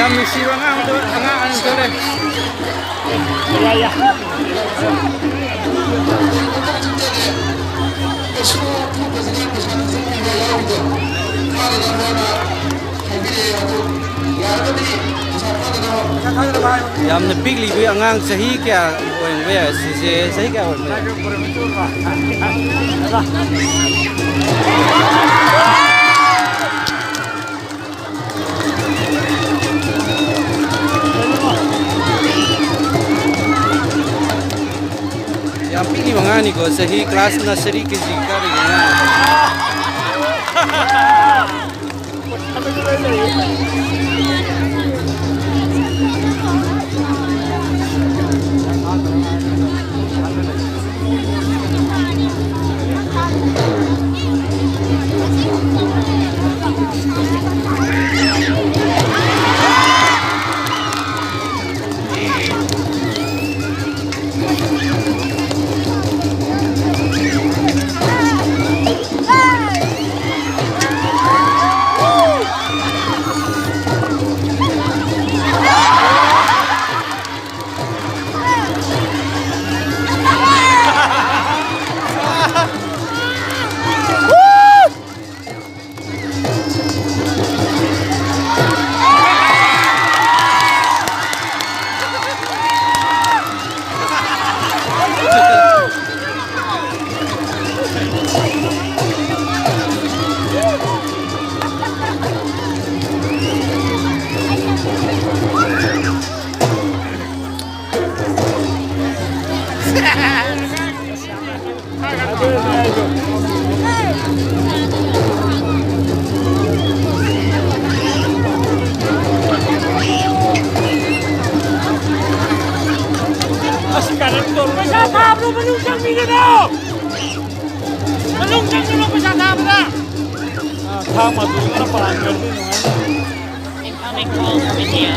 Yang misi bangang tu, angah anu tu deh. Ya ya. Yang big libu angang sahi kya orang weh sih sahi kya orang weh. Yang big libu angang ni ko sahi kelas nursery ke jika ni. Masyadab lo menunjang minit lo. Menunjang lo masyadab na. Tama tu na parang ganun. Incoming call from India.